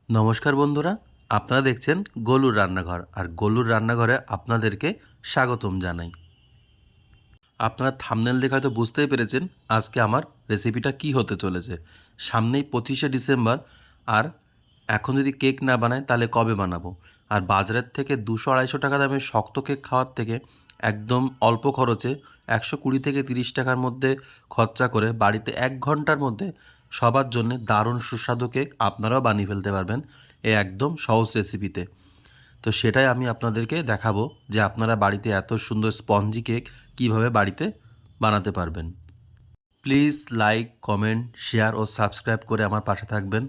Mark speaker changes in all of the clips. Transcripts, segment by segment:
Speaker 1: নমস্কার বন্ধুরা, আপনারা দেখছেন গোলুর রান্নাঘর। আর গোলুর রান্নাঘরে আপনাদেরকে স্বাগতম জানাই। আপনারা থাম্বনেল দেখে হয়তো বুঝতেই পেরেছেন আজকে আমার রেসিপিটা কি হতে চলেছে। সামনেই 25শে ডিসেম্বর, আর এখন যদি কেক না বানাই তাহলে কবে বানাবো? আর বাজারের থেকে 200-250 টাকা দামের শক্ত কেক খাওয়ার থেকে একদম অল্প খরচে 120 থেকে 30 টাকার মধ্যে খরচা করে বাড়িতে 1 ঘন্টার মধ্যে সবার জন্য দারুণ সুস্বাদু কেক আপনারাও বানিয়ে ফেলতে পারবেন এই একদম সহজ রেসিপিতে। তো সেটাই আমি আপনাদেরকে দেখাবো যে আপনারা বাড়িতে এত সুন্দর স্পঞ্জি কেক কিভাবে বাড়িতে বানাতে পারবেন। প্লিজ লাইক, কমেন্ট, শেয়ার ও সাবস্ক্রাইব করে আমার পাশে থাকবেন।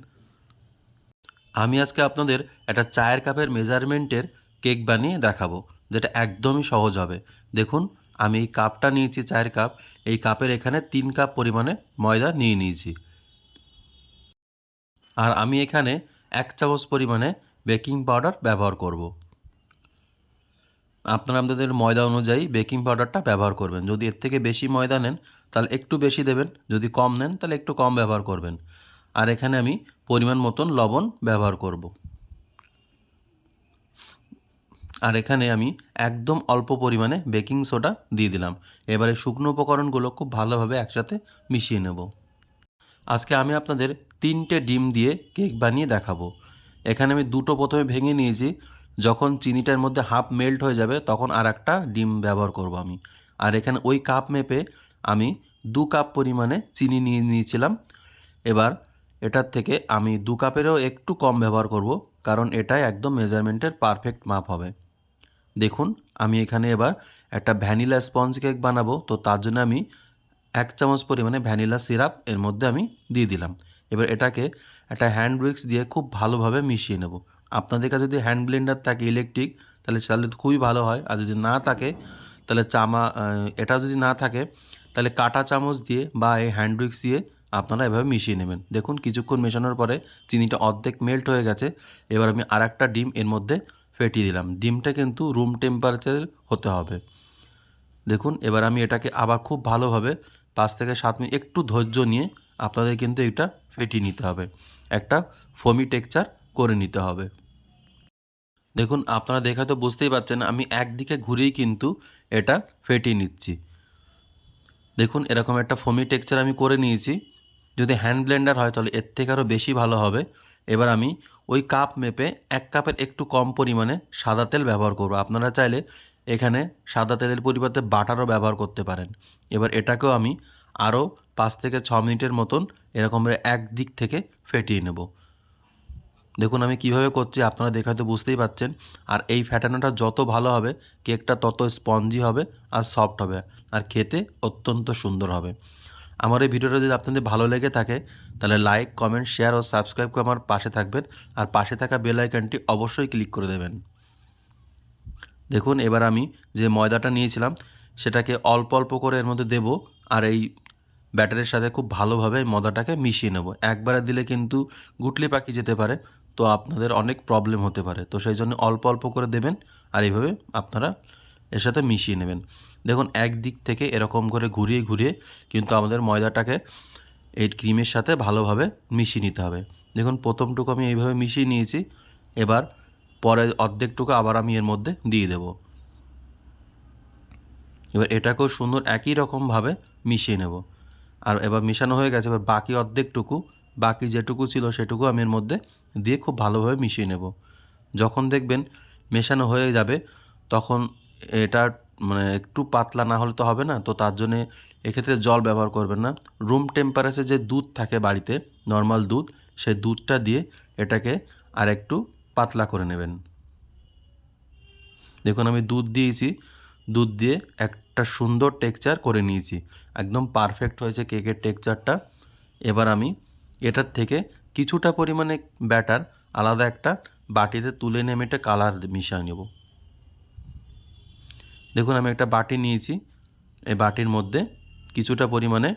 Speaker 1: আমি আজকে আপনাদের একটা চায়ের কাপের মেজারমেন্টের কেক বানিয়ে দেখাবো, যেটা একদমই সহজ হবে। দেখুন, আমি এই কাপটা নিয়েছি, চায়ের কাপ। এই কাপের এখানে 3 কাপ পরিমাণে ময়দা নিয়ে নিয়েছি। আর আমি এখানে 1 চামচ পরিমাণে বেকিং পাউডার ব্যবহার করব। আপনারা আপনাদের ময়দা অনুযায়ী বেকিং পাউডারটা ব্যবহার করবেন। যদি এর থেকে বেশি ময়দা নেন তাহলে একটু বেশি দেবেন, যদি কম নেন তাহলে একটু কম ব্যবহার করবেন। আর এখানে আমি পরিমাণ মতন লবণ ব্যবহার করব। আর এখানে আমি একদম অল্প পরিমাণে বেকিং সোডা দিয়ে দিলাম। এবারে শুকনো উপকরণগুলো খুব ভালোভাবে একসাথে মিশিয়ে নেব। আজকে আমি আপনাদের 3টে ডিম দিয়ে কেক বানিয়ে দেখাবো। এখানে আমি 2টো প্রথমে ভেঙে নিয়েছি। যখন চিনিটার মধ্যে হাফ মেল্ট হয়ে যাবে তখন আর একটা ডিম ব্যবহার করব আমি। আর এখানে ওই কাপ মেপে আমি 2 কাপ পরিমাণে চিনি নিয়ে নিয়েছিলাম। এবার এটার থেকে আমি 2 কাপেরও একটু কম ব্যবহার করব, কারণ এটাই একদম মেজারমেন্টের পারফেক্ট মাপ হবে। দেখুন, আমি এখানে এবার একটা ভ্যানিলা স্পঞ্জ কেক বানাবো, তো তার জন্য আমি 1 চামচ পরিমাণে ভ্যানিলা সিরাপ এর মধ্যে আমি দিয়ে দিলাম। এবার এটাকে একটা হ্যান্ড উইক্স দিয়ে খুব ভালোভাবে মিশিয়ে নেব। আপনাদের কাছে যদি হ্যান্ড ব্লেন্ডার থাকে ইলেকট্রিক, তাহলে তো খুবই ভালো হয়। আর যদি না থাকে তাহলে এটা যদি না থাকে তাহলে কাঁটা চামচ দিয়ে বা এই হ্যান্ড উইক্স দিয়ে আপনারা এভাবে মিশিয়ে নেবেন। দেখুন, কিছুক্ষণ মেশানোর পরে চিনিটা অর্ধেক মেল্ট হয়ে গেছে। এবার আমি আরেকটা ডিম এর মধ্যে ফেটিয়ে দিলাম। ডিমটা কিন্তু রুম টেম্পারেচার হতে হবে। দেখুন, এবার আমি এটাকে আবার খুব ভালোভাবে 5 থেকে 7 মিনিট একটু ধৈর্য নিয়ে আপনাদের কিন্তু এটা ফেটিয়ে নিতে হবে, একটা ফোমি টেক্সচার করে নিতে হবে। দেখুন, আপনারা দেখে তো বুঝতেই পারছেন আমি একদিকে ঘুরেই কিন্তু এটা ফেটিয়ে নিচ্ছি। দেখুন, এরকম একটা ফোমি টেক্সচার আমি করে নিয়েছি। যদি হ্যান্ড ব্লেন্ডার হয় তাহলে এর থেকে আরও বেশি ভালো হবে। এবার আমি ওই কাপ মেপে 1 কাপের একটু কম পরিমাণে সাদা তেল ব্যবহার করব। আপনারা চাইলে এখানে সাদা তেলের পরিবর্তে বাটারও ব্যবহার করতে পারেন। এবার এটাকেও আমি আরও 5 থেকে 6 মিনিটের মতন এরকম একদিক থেকে ফেটিয়ে নেব। দেখুন আমি কিভাবে করছি, আপনারা দেখে হয়তো বুঝতেই পারছেন। আর এই ফ্যাটানোটা যত ভালো হবে কেকটা তত স্পঞ্জি হবে আর সফট হবে, আর খেতে অত্যন্ত সুন্দর হবে। আমার এই ভিডিওটা যদি আপনাদের ভালো লেগে থাকে তাহলে লাইক, কমেন্ট, শেয়ার ও সাবস্ক্রাইব করে আমার পাশে থাকবেন। আর পাশে থাকা বেল আইকনটি অবশ্যই ক্লিক করে দেবেন। দেখুন, এবার আমি যে ময়দাটা নিয়েছিলাম সেটাকে অল্প অল্প করে এর মধ্যে দেব। আর এই ব্যাটারের সাথে খুব ভালোভাবে এই ময়দাটাকে মিশিয়ে নেব। একবারে দিলে কিন্তু গুটলি পাকিয়ে যেতে পারে, তো আপনাদের অনেক প্রবলেম হতে পারে। তো সেই জন্য অল্প অল্প করে দেবেন আর এইভাবে আপনারা এর সাথে মিশিয়ে নেবেন। দেখুন, একদিক থেকে এরকম করে ঘুরিয়ে ঘুরিয়ে কিন্তু আমাদের ময়দাটাকে এই ক্রিমের সাথে ভালোভাবে মিশিয়ে নিতে হবে। দেখুন, প্রথমটুকু আমি এইভাবে মিশিয়ে নিয়েছি। এবার পরে অর্ধেকটুকু আবার আমি এর মধ্যে দিয়ে দেব। এবার এটাকেও সুন্দর একই রকমভাবে মিশিয়ে নেব। আর এবার মেশানো হয়ে গেছে। এবার বাকি যেটুকু ছিল সেটুকু আমি এর মধ্যে দিয়ে খুব ভালোভাবে মিশিয়ে নেব। যখন দেখবেন মেশানো হয়ে যাবে তখন এটা একটু পাতলা না হলে তো হবে না, তো তার জন্যে এক্ষেত্রে জল ব্যবহার করবেন না। রুম টেম্পারেচারে যে দুধ থাকে বাড়িতে, নর্মাল দুধ, সেই দুধটা দিয়ে এটাকে আর একটু পাতলা করে নেবেন। দেখুন, আমি দুধ দিয়েছি, দুধ দিয়ে একটা সুন্দর টেক্সচার করে নিয়েছি। একদম পারফেক্ট হয়েছে কেকের টেক্সচারটা। এবার আমি এটার থেকে কিছুটা পরিমাণে ব্যাটার আলাদা একটা বাটিতে তুলে নিয়ে আমি একটা কালার মিশিয়ে নেব। দেখুন, আমি একটা বাটি নিয়েছি, এই বাটির মধ্যে কিছুটা পরিমাণে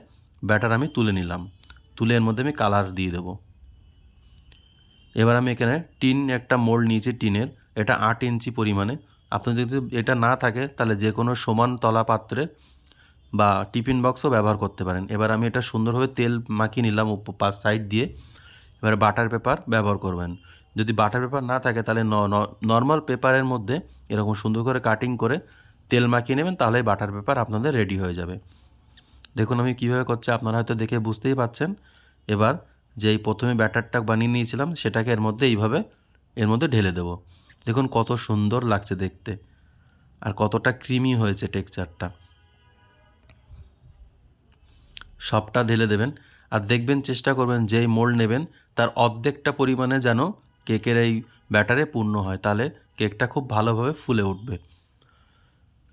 Speaker 1: ব্যাটার আমি তুলে নিলাম। তুলে এর মধ্যে আমি কালার দিয়ে দেব। এবার আমি এখানে একটা মোল্ড নিয়েছি টিনের, এটা 8 ইঞ্চি পরিমাণে। আপনার যদি এটা না থাকে তাহলে যে কোনো সমান তলা পাত্রে বা টিফিন বক্সও ব্যবহার করতে পারেন। এবার আমি এটা সুন্দরভাবে তেল মাখিয়ে নিলাম 5 সাইড দিয়ে। এবার বাটার পেপার ব্যবহার করবেন। যদি বাটার পেপার না থাকে তাহলে নর্মাল পেপারের মধ্যে এরকম সুন্দর করে কাটিং করে তেল মাখিয়ে নেবেন, তাহলে বাটার পেপার আপনাদের রেডি হয়ে যাবে। দেখুন আমি কীভাবে করছি আপনারা হয়তো দেখে বুঝতেই পারছেন। এবার যেই প্রথমে ব্যাটারটা বানিয়ে নিয়েছিলাম সেটাকে এর মধ্যে ঢেলে দেবো। দেখুন কত সুন্দর লাগছে দেখতে আর কতটা ক্রিমি হয়েছে টেক্সচারটা। সবটা ঢেলে দেবেন আর দেখবেন, চেষ্টা করবেন যেই মোল্ড নেবেন তার অর্ধেকটা পরিমাণে যেন কেকের এই ব্যাটারে পূর্ণ হয়, তাহলে কেকটা খুব ভালোভাবে ফুলে উঠবে।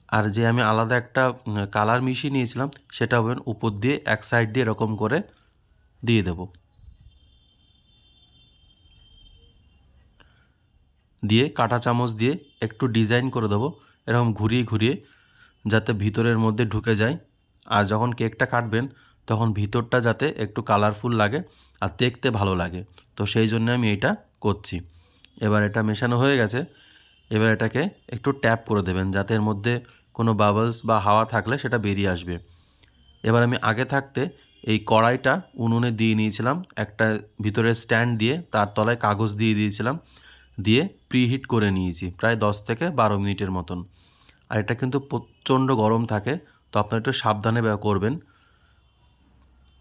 Speaker 1: আর যে আমি আলাদা একটা কালার মিশিয়ে নিয়েছিলাম সেটা হবেন উপর দিয়ে এক সাইড দিয়ে এরকম করে দিয়ে দেব, দিয়ে কাঁটা চামচ দিয়ে একটু ডিজাইন করে দেবো এরকম ঘুরিয়ে ঘুরিয়ে, যাতে ভিতরের মধ্যে ঢুকে যায়। আর যখন কেকটা কাটবেন তখন ভিতরটা যাতে একটু কালারফুল লাগে আর দেখতে ভালো লাগে, তো সেই জন্য আমি এটা করছি। এবার এটা মেশানো হয়ে গেছে। এবার এটাকে একটু ট্যাপ করে দেবেন যাতে এর মধ্যে কোনো বাবলস বা হাওয়া থাকলে সেটা বেরিয়ে আসবে। এবার আমি আগে থাকতে এই কড়াইটা উনুনে দিয়ে নিয়েছিলাম, একটা ভিতরে স্ট্যান্ড দিয়ে তার তলায় কাগজ দিয়ে দিয়েছিলাম, দিয়ে প্রিহিট করে নিয়েছি প্রায় 10 থেকে 12 মিনিটের মতন। আর এটা কিন্তু প্রচণ্ড গরম থাকে, তো আপনারা একটু সাবধানে করবেন।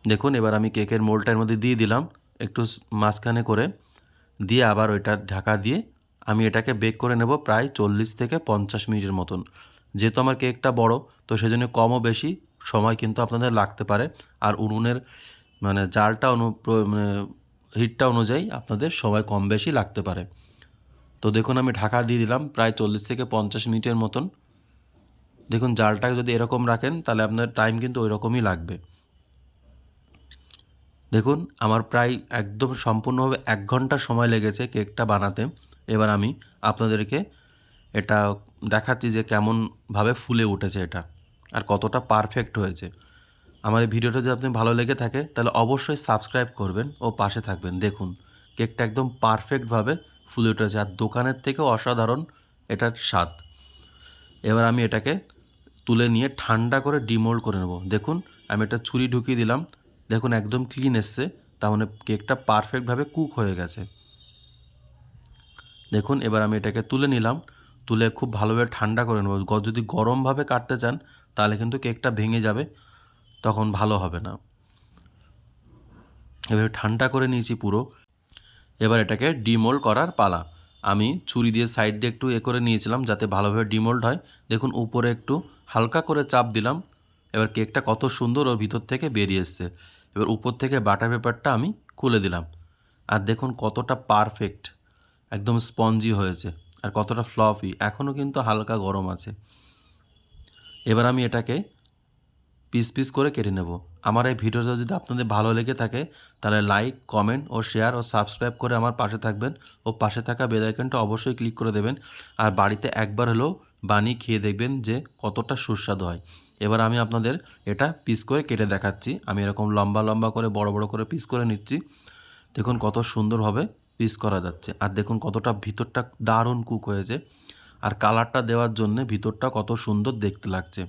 Speaker 1: দেখুন এবার আমি কেকের মোল্ডটার মধ্যে দিয়ে দিলাম একটু মাঝখানে করে, দিয়ে আবার ওইটা ঢাকা দিয়ে আমি এটাকে বেক করে নেব প্রায় 40 থেকে 50 মিনিটের মতন। যেহেতু আমার কেকটা বড়, তো সেজন্য কমও বেশি সময় কিন্তু আপনাদের লাগতে পারে। আর উনুনের জালটা হিটটা অনুযায়ী আপনাদের সময় কম বেশি লাগতে পারে। তো দেখুন আমি ঢাকা দিয়ে দিলাম প্রায় 40 থেকে 50 মিনিটের মতন। দেখুন জালটাকে যদি এরকম রাখেন তাহলে আপনার টাইম কিন্তু ওই রকমই লাগবে। দেখুন আমার প্রায় একদম সম্পূর্ণভাবে 1 ঘন্টা সময় লেগেছে কেকটা বানাতে। এবার আমি আপনাদেরকে এটা দেখাচ্ছি যে কেমনভাবে ফুলে উঠেছে এটা আর কতটা পারফেক্ট হয়েছে। আমার এই ভিডিওটা যদি আপনি ভালো লেগে থাকে তাহলে অবশ্যই সাবস্ক্রাইব করবেন ও পাশে থাকবেন। দেখুন কেকটা একদম পারফেক্টভাবে ফুলে উঠেছে আর দোকানের থেকেও অসাধারণ এটার স্বাদ। এবার আমি এটাকে তুলে নিয়ে ঠান্ডা করে ডিমোল্ড করে নেব। দেখুন আমি একটা ছুরি ঢুকিয়ে দিলাম, দেখুন একদম ক্লিন এসছে, তার মানে কেকটা পারফেক্টভাবে কুক হয়ে গেছে। দেখুন এবার আমি এটাকে তুলে নিলাম, তুলে খুব ভালোভাবে ঠান্ডা করে নেব। যদি গরমভাবে কাটতে চান তাহলে কিন্তু কেকটা ভেঙে যাবে, তখন ভালো হবে না। এবার ঠান্ডা করে নিয়েছি পুরো। এবার এটাকে ডিমোল্ড করার পালা। আমি ছুরি দিয়ে সাইড দিয়ে একটু করে নিয়েছিলাম যাতে ভালোভাবে ডিমোল্ড হয়। দেখুন উপরে একটু হালকা করে চাপ দিলাম, এবার কেকটা কত সুন্দর ওর ভিতর থেকে বেরিয়ে এসছে। এবার উপর থেকে বাটার পেপারটা আমি খুলে দিলাম আর দেখুন কতটা পারফেক্ট, একদম স্পঞ্জি হয়েছে আর কতটা ফ্লফি, এখনও কিন্তু হালকা গরম আছে। এবার আমি এটাকে পিস পিস করে কেটে নেব। আমার এই ভিডিওটা যদি আপনাদের ভালো লেগে থাকে তাহলে লাইক, কমেন্ট ও শেয়ার ও সাবস্ক্রাইব করে আমার পাশে থাকবেন ও পাশে থাকা বেল আইকনটা অবশ্যই ক্লিক করে দেবেন। আর বাড়িতে একবার হলেও বানিয়ে খেয়ে দেখবেন যে কতটা সুস্বাদু হয়। এবার আমি আপনাদের এটা পিস করে কেটে দেখাচ্ছি। আমি এরকম লম্বা লম্বা করে বড় বড় করে পিস করে নিচ্ছি। দেখুন কত সুন্দরভাবে পিস করা যাচ্ছে আর দেখুন কতটা ভিতরটা দারুণ কুক হয়েছে আর কালারটা দেওয়ার জন্যে ভিতরটা কত সুন্দর দেখতে লাগছে।